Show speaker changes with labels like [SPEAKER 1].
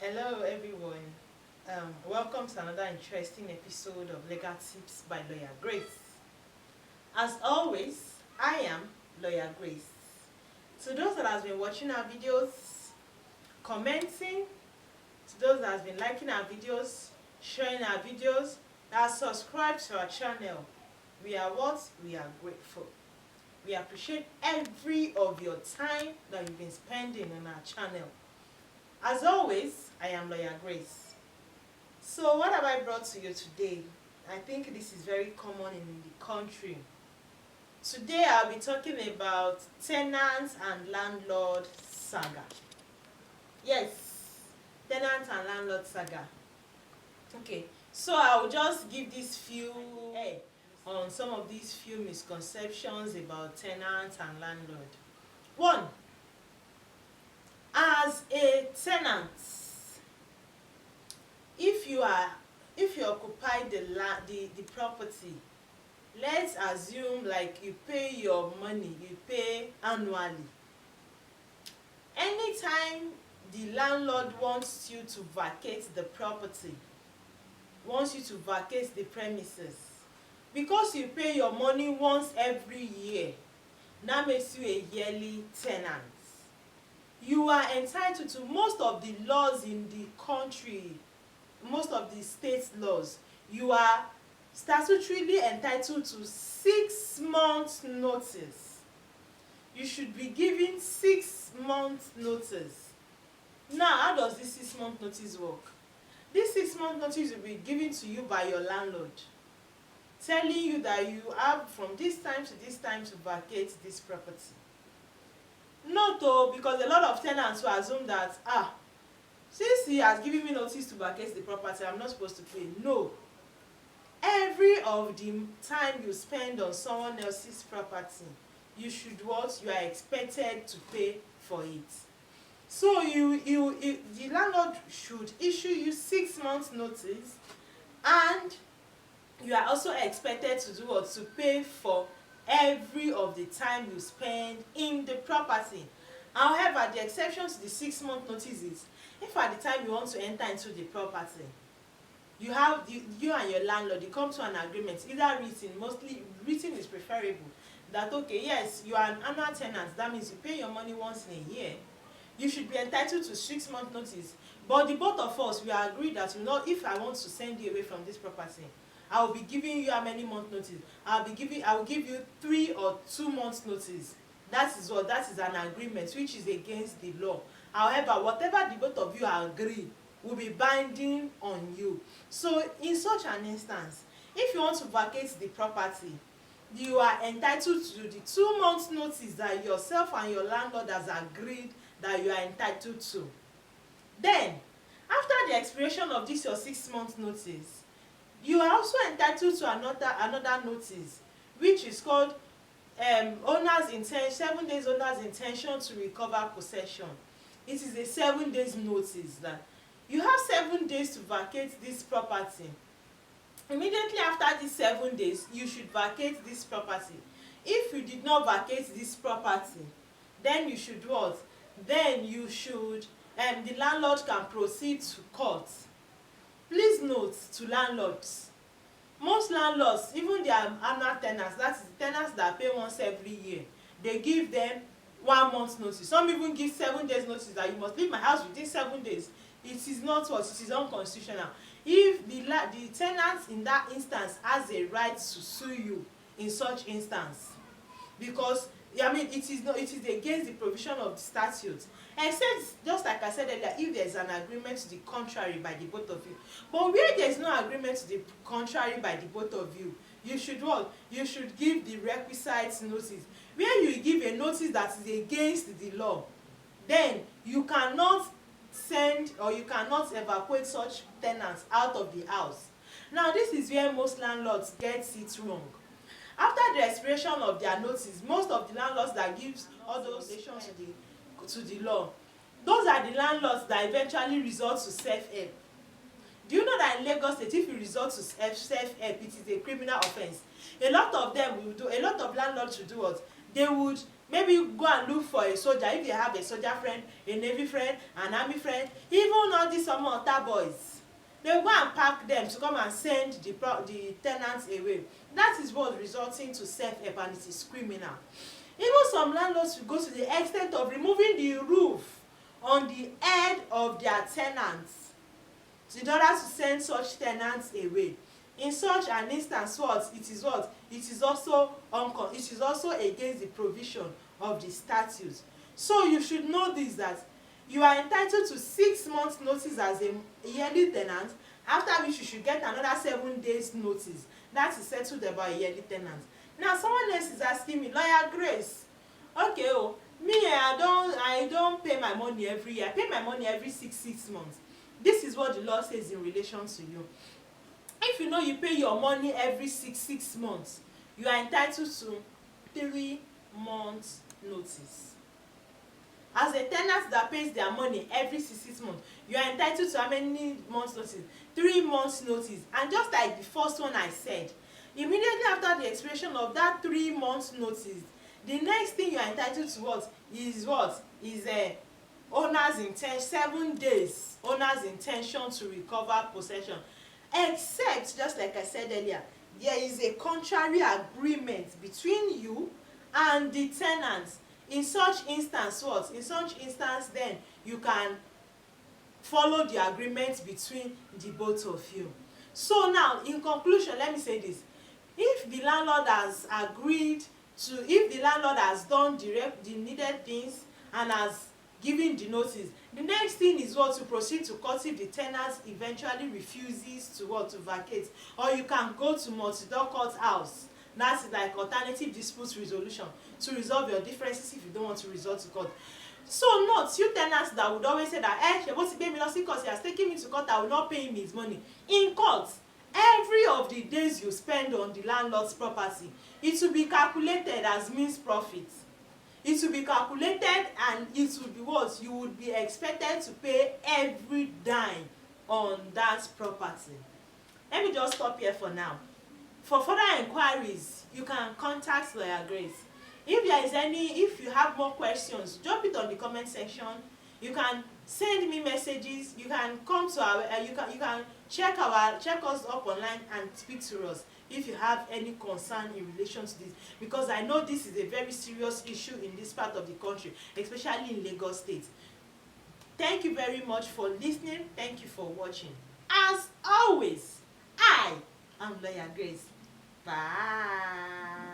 [SPEAKER 1] Hello everyone. Welcome to another interesting episode of Legal Tips by Lawyer Grace. As always, I am Lawyer Grace. To those that has been watching our videos, commenting, to those that has been liking our videos, sharing our videos, that subscribe to our channel, we are grateful. We appreciate every of your time that you've been spending on our channel. As always, I am Lawyer Grace. So what have I brought to you today? I think this is very common in the country. Today I'll be talking about tenant and landlord saga. Yes, tenant and landlord saga. Okay, so I will just give these few on some of these few misconceptions about tenant and landlord. One, as a tenant, if you occupy the property, let's assume like you pay your money, you pay annually. Anytime the landlord wants you to vacate the property, wants you to vacate the premises, because you pay your money once every year, that makes you a yearly tenant. You are entitled to most of the laws in the country, most of the state laws. You are statutorily entitled to 6 months notice. You should be given 6 months notice. Now, how does this 6 month notice work? This 6 month notice will be given to you by your landlord, telling you that you have from this time to this time to vacate this property. Not though, because a lot of tenants will assume that since he has given me notice to vacate the property, I'm not supposed to pay. No. Every of the time you spend on someone else's property, you are expected to pay for it. So the landlord should issue you 6 months notice, and you are also expected to do what? To pay for every of the time you spend in the property. However, the exception to the 6 month notice is if at the time you want to enter into the property, you and your landlord, you come to an agreement, either written, mostly written is preferable, that okay, yes, you are an annual tenant, that means you pay your money once in a year, you should be entitled to 6 month notice. But the both of us, we agree that if I want to send you away from this property, I will be giving you how many months notice? I will give you 3 or 2 months notice. That is an agreement which is against the law. However, whatever the both of you agree will be binding on you. So in such an instance, if you want to vacate the property, you are entitled to the 2 months notice that yourself and your landlord has agreed that you are entitled to. Then, after the expiration of this your 6 months notice, you are also entitled to another notice, which is called 7 days owner's intention to recover possession. It is a 7 days notice that you have 7 days to vacate this property. Immediately after these 7 days, you should vacate this property. If you did not vacate this property, then you should what? Then you should the landlord can proceed to court. Please note to landlords, most landlords, even their annual tenants, that is tenants that pay once every year, they give them 1 month notice. Some even give 7 days notice that you must leave my house within 7 days. It is not what? It is unconstitutional. If the tenant in that instance has a right to sue you in such instance, because it is against the provision of the statute, except, just like I said earlier, if there is an agreement to the contrary by the both of you. But where there is no agreement to the contrary by the both of you, you should what? You should give the requisite notice. Where you give a notice that is against the law, then you cannot send or you cannot evacuate such tenants out of the house. Now, this is where most landlords get it wrong. After the expiration of their notice, most of the landlords that gives all those relations to the law, those are the landlords that eventually resort to self-help. Do you know that in Lagos State, if you resort to self-help, it is a criminal offence? A lot of landlords will do what? They would Maybe you go and look for a soldier if you have a soldier friend, a navy friend, an army friend, even all these some other boys. They go and pack them to come and send the tenants away. That is what resulting to self-help, and it is criminal. Even some landlords will go to the extent of removing the roof on the head of their tenants in order to send such tenants away. In such an instance, what? It is also against the provision of the statute. So you should know this, that you are entitled to 6 months notice as a yearly tenant, after which you should get another 7 days notice. That is settled about a yearly tenant. Now someone else is asking me, Lawyer Grace, okay me I don't pay my money every year, I pay my money every six months. This is what the law says in relation to you. If you know you pay your money every six months, you are entitled to 3 months notice. As a tenant that pays their money every 6 months, you are entitled to how many months notice? 3 months notice. And just like the first one I said, immediately after the expiration of that 3 months notice, the next thing you are entitled to is owner's intention, 7 days owner's intention to recover possession, except, just like I said earlier, there is a contrary agreement between you and the tenant. In such instance, then you can follow the agreement between the both of you. So now, in conclusion, let me say this: if the landlord has done the needed things and has given the notice, the next thing is to proceed to court if the tenant eventually refuses to vacate, or you can go to multi-door court house. That's like alternative dispute resolution, to resolve your differences if you don't want to resort to court. So note, you tenants that would always say that ṣe bó ti gbé mi lọ sí court, he has taken me to court, I will not pay him his money. In court, every of the days you spend on the landlord's property, it will be calculated as means profit. It will be calculated, and it will be you would be expected to pay every dime on that property. Let me just stop here for now. For further inquiries, you can contact Lawyer Grace. If you have more questions, drop it on the comment section. You can send me messages. You can come to our you can check us up online and speak to us if you have any concern in relation to this, because I know this is a very serious issue in this part of the country, especially in Lagos State. Thank you very much for listening. Thank you for watching. As always, I am Lawyer Grace. Bye.